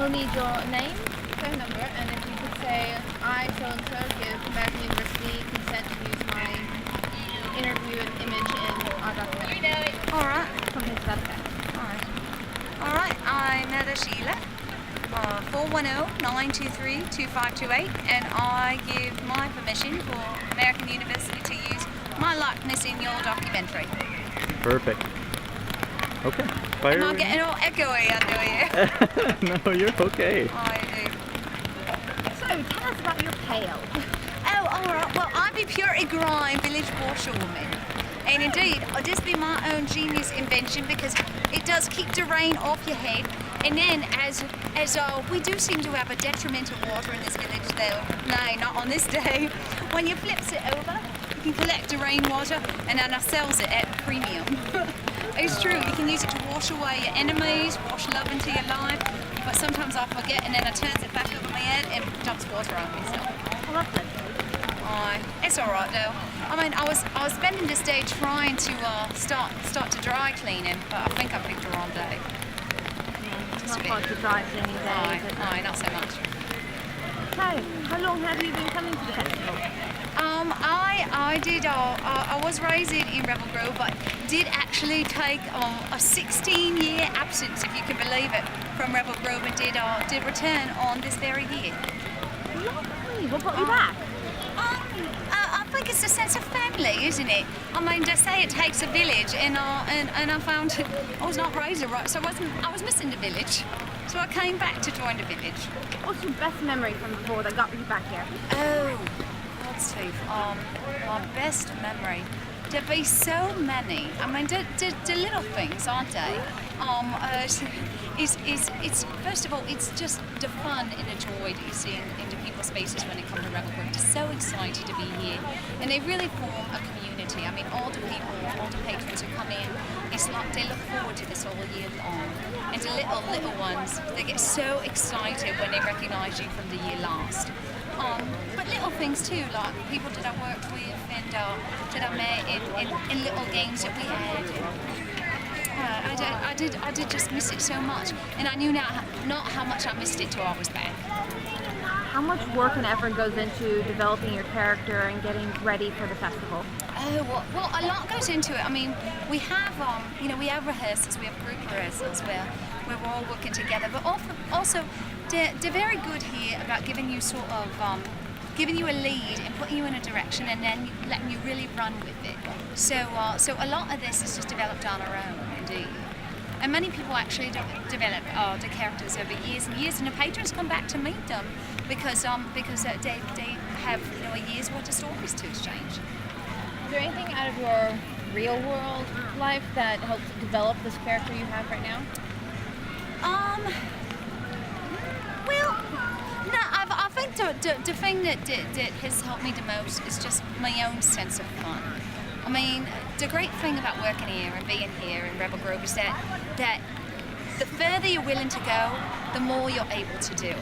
we'll need your name, phone number, and if you could say, I, so-and-so, give American University consent to use my interview and image in our documentary. Alright. Something to that effect. Alright, I'm Heather Sheila, 410-923-2528, and I give my permission for American University to use my likeness in your documentary. Perfect. Okay. Fire Am I away. getting all echoey under here? No, you're okay. I do. So, tell us about your pail. Oh, alright, well, I'm a Purity Grime village washerwoman. And indeed, this be my own genius invention because it does keep the rain off your head. And then, as we do seem to have a detrimental water in this village, though, no, not on this day. When you flips it over, you can collect the rainwater and then I sells it at premium. It's true, you can use it to wash away your enemies, wash love into your life. But sometimes I forget and then I turns it back over my head and dumps water on me. So. I love that. It's all right though. I mean, I was spending this day trying to start to dry cleaning, but I think I picked the wrong day. It's not hard to dry cleaning day, is it? Aye, not so much. Okay, how long have you been coming to the festival? I was raised in Rebel Grove, but did actually take a 16-year absence, if you can believe it, from Rebel Grove, and did return on this very year. Lovely. What brought you back? I think it's a sense of family, isn't it? I mean, they say it takes a village, and I found I was not raised right, so I was missing the village. So I came back to join the village. What's your best memory from before that got you back here? Oh, God's sake. My best memory. There be so many. I mean, the little things, aren't they? It's first of all, it's just the fun and the joy that you see in the people's faces when they come to Rebel Grove. They're so excited to be here, and they really form a community. I mean, all the people, all the patrons who come in, it's like they look forward to this all year long. And the little ones, they get so excited when they recognise you from the year last. But little things too, like people that I worked with and that I met in little games that we had. I did just miss it so much, and I knew not how much I missed it till I was back. How much work and effort goes into developing your character and getting ready for the festival? Oh, well, a lot goes into it. I mean, we have, we have rehearsals, we have group rehearsals where we're all working together, but also they're very good here about giving you sort of, giving you a lead and putting you in a direction and then letting you really run with it. So a lot of this is just developed on our own, indeed. And many people actually develop the characters over years and years, and the patrons come back to meet them because they have a year's worth of stories to exchange. Is there anything out of your real world life that helps develop this character you have right now? Well, no, I think the thing that has helped me the most is just my own sense of fun. I mean, the great thing about working here and being here in Rebel Grove is that the further you're willing to go, the more you're able to do.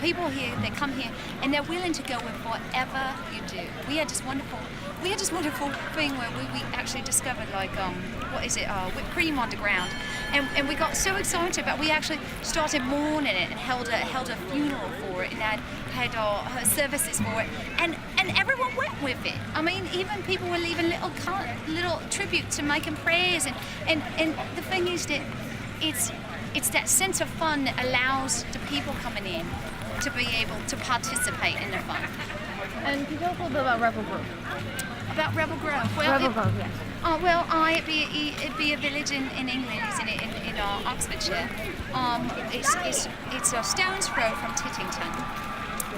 People here, they come here and they're willing to go with whatever you do. We had this wonderful thing where we actually discovered whipped cream on the ground, and we got so excited about. We actually started mourning it and held a funeral for it and had services for it, and everyone went with it. I mean, even people were leaving little tributes and making prayers, and the thing is that it's that sense of fun that allows the people coming in to be able to participate in the fun. And can you tell us a little bit about Rebel Grove? About Rebel Grove? Well, Rebel Grove, yes. Oh, well, it'd be a village in England, isn't it? In Oxfordshire. It's a stone's throw from Tittington,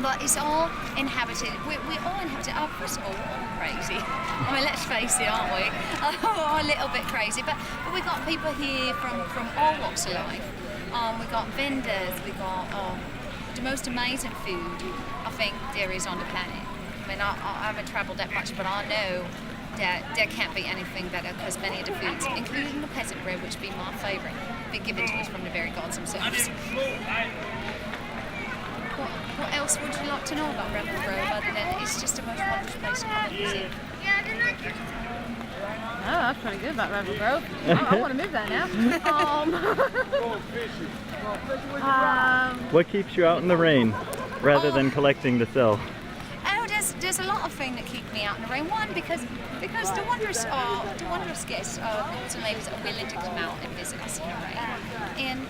but it's all inhabited. We're all inhabited. Oh, first of all, we're all crazy. I mean, let's face it, aren't we? We're all a little bit crazy, but we got people here from all walks of life. We got vendors. We got the most amazing food I think there is on the planet. I mean, I haven't travelled that much, but I know that there can't be anything better because many of the foods, including the peasant bread, which be my favourite, be given to us from the very gods themselves. What else would you like to know about Rebel Grove other than it's just the most wonderful place to come and visit? that's pretty good about Rebel Grove. I want to move that now. What keeps you out in the rain rather than collecting to sell? Oh, there's a lot of things that keep me out in the rain. One, because the wondrous guests are those neighbours that are willing to come out and visit us in the rain. And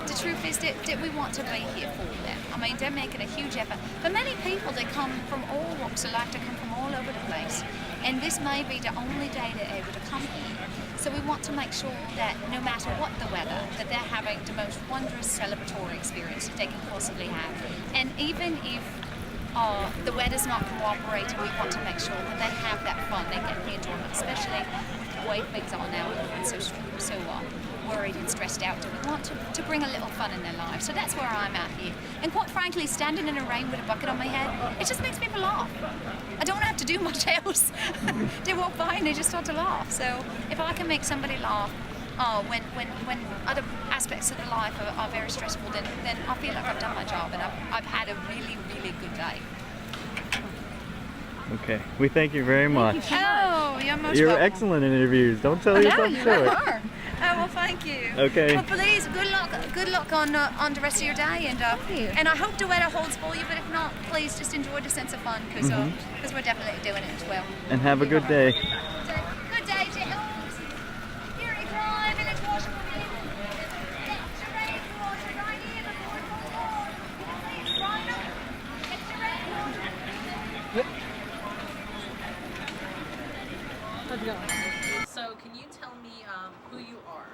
the truth is that we want to be here for them. I mean, they're making a huge effort. For many people, they come from all walks of life. They come from all over the place. And this may be the only day they're able to come here. So we want to make sure that no matter what the weather, that they're having the most wondrous celebratory experience that they can possibly have. And even if the weather's not cooperating, we want to make sure that they have that fun, they get the enjoyment, especially with the way things are now, and so worried and stressed out. We want to bring a little fun in their lives. So that's where I'm at here. And quite frankly, standing in the rain with a bucket on my head, it just makes people laugh. I don't have to do much else. They walk by and they just start to laugh. So if I can make somebody laugh, when other aspects of the life are very stressful, then I feel like I've done my job and I've had a really, really good day. Okay, we thank you very much. Oh, you're most You're welcome. excellent in interviews. Don't tell yourself you short. are. Oh, well, thank you. Okay. Well, please, good luck on the rest of your day, and you. and I hope the weather holds for you. But if not, please just enjoy the sense of fun, because we're definitely doing it as well. And have a good day. So, good day, Jittles. Here he drive, and it's washing with you. It's the rainwater right here before it falls off. You can see it's drying up. It's the rainwater. So, can you tell me who you are?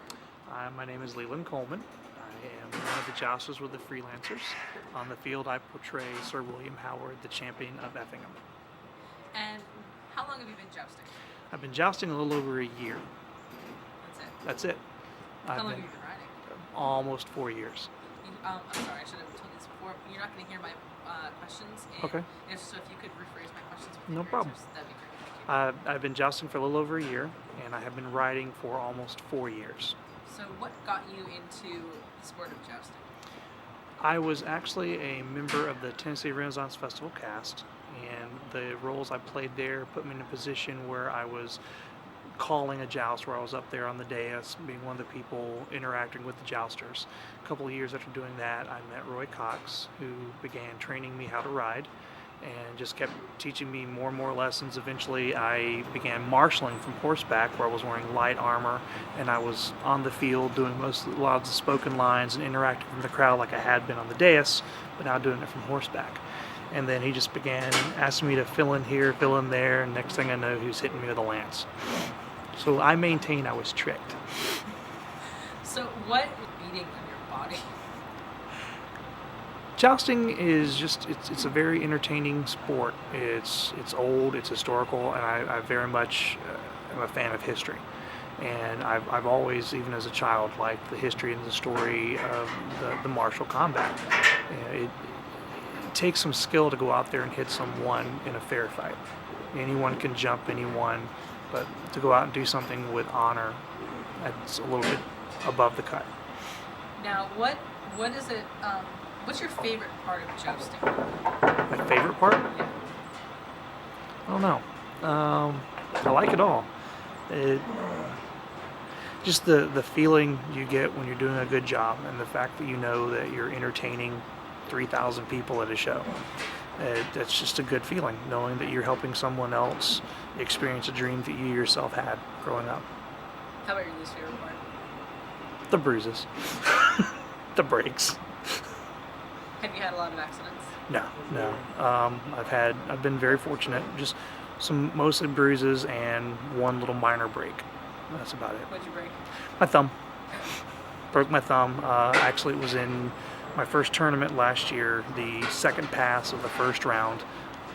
My name is Leland Coleman. I am one of the jousters with the Freelancers. On the field, I portray Sir William Howard, the champion of Effingham. And how long have you been jousting? I've been jousting a little over a year. That's it. That's it. How I've long have been you been riding? almost 4 years. I'm sorry, I should have told you this before. You're not going to hear my questions. And Okay. So if you could rephrase my questions with No your problem. answers, that'd be great. Thank you. I've been jousting for a little over a year, and I have been riding for almost 4 years. So, what got you into the sport of jousting? I was actually a member of the Tennessee Renaissance Festival cast, and the roles I played there put me in a position where I was calling a joust, where I was up there on the dais, being one of the people interacting with the jousters. A couple of years after doing that, I met Roy Cox, who began training me how to ride and just kept teaching me more and more lessons. Eventually, I began marshalling from horseback, where I was wearing light armor, and I was on the field doing a lot of the spoken lines and interacting with the crowd like I had been on the dais, but now doing it from horseback. And then he just began asking me to fill in here, fill in there, and next thing I know, he was hitting me with a lance. So I maintain I was tricked. So, what beating on your body? Jousting is just, it's a very entertaining sport. It's old, it's historical, and I very much am a fan of history. And I've always, even as a child, liked the history and the story of the martial combat. It takes some skill to go out there and hit someone in a fair fight. Anyone can jump anyone, but to go out and do something with honor, that's a little bit above the cut. Now, what is it? What's your favorite part of jousting? My favorite part? Yeah. I don't know. I like it all. Just the feeling you get when you're doing a good job, and the fact that you know that you're entertaining 3,000 people at a show. That's just a good feeling, knowing that you're helping someone else experience a dream that you yourself had growing up. How about your least favorite part? The bruises. The breaks. Have you had a lot of accidents? No. I've been very fortunate. Just some mostly bruises and one little minor break. That's about it. What'd you break? My thumb. Broke my thumb. Actually, it was in my first tournament last year, the second pass of the first round.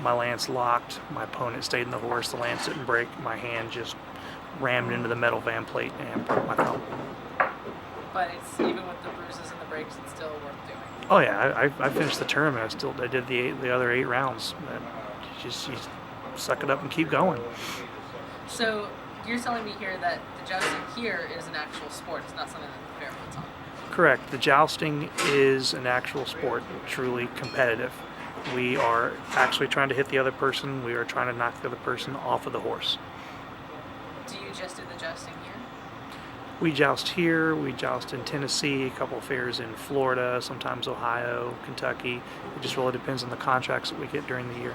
My lance locked. My opponent stayed in the horse. The lance didn't break. My hand just rammed into the metal van plate and broke my thumb. But it's even with the bruises and the breaks, it's still worth doing. Oh yeah, I finished the tournament. I did the other 8 rounds. You suck it up and keep going. So you're telling me here that the jousting here is an actual sport. It's not something that the fair puts on. Correct. The jousting is an actual sport, truly competitive. We are actually trying to hit the other person. We are trying to knock the other person off of the horse. Do you just do the jousting here? We joust here, we joust in Tennessee, a couple of fairs in Florida, sometimes Ohio, Kentucky. It just really depends on the contracts that we get during the year.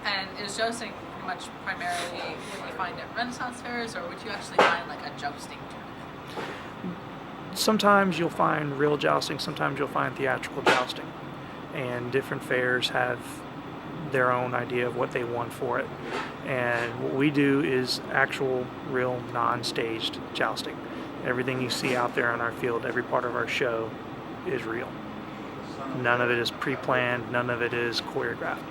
And is jousting pretty much primarily what you find at Renaissance fairs, or would you actually find like a jousting tournament? Sometimes you'll find real jousting, sometimes you'll find theatrical jousting. And different fairs have their own idea of what they want for it. And what we do is actual, real, non-staged jousting. Everything you see out there on our field, every part of our show is real. None of it is pre-planned, none of it is choreographed.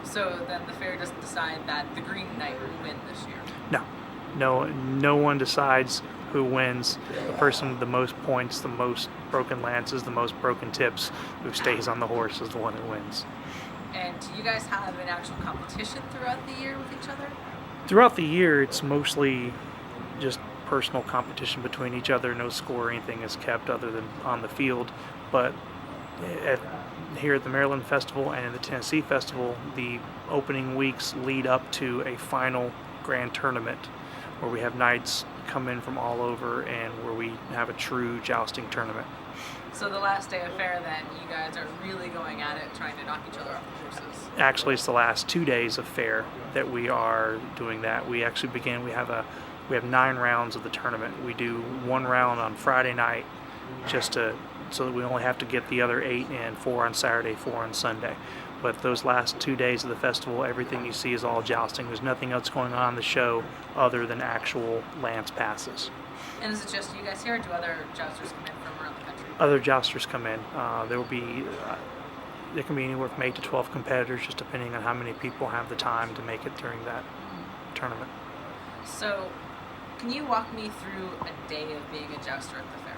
So then the fair doesn't decide that the Green Knight will win this year? No one decides who wins. The person with the most points, the most broken lances, the most broken tips, who stays on the horse is the one who wins. And do you guys have an actual competition throughout the year with each other? Throughout the year, it's mostly just personal competition between each other. No score or anything is kept other than on the field. But here at the Maryland Festival and in the Tennessee Festival, the opening weeks lead up to a final grand tournament where we have knights come in from all over and where we have a true jousting tournament. So the last day of fair then, you guys are really going at it, trying to knock each other off the horses. Actually, it's the last 2 days of fair that we are doing that. We actually begin, we have 9 rounds of the tournament. We do 1 round on Friday night so that we only have to get the other 8 in, 4 on Saturday, 4 on Sunday. But those last 2 days of the festival, everything you see is all jousting. There's nothing else going on in the show other than actual lance passes. And is it just you guys here, or do other jousters come in from around the country? Other jousters come in. There can be anywhere from 8 to 12 competitors, just depending on how many people have the time to make it during that tournament. So, can you walk me through a day of being a jouster at the fair?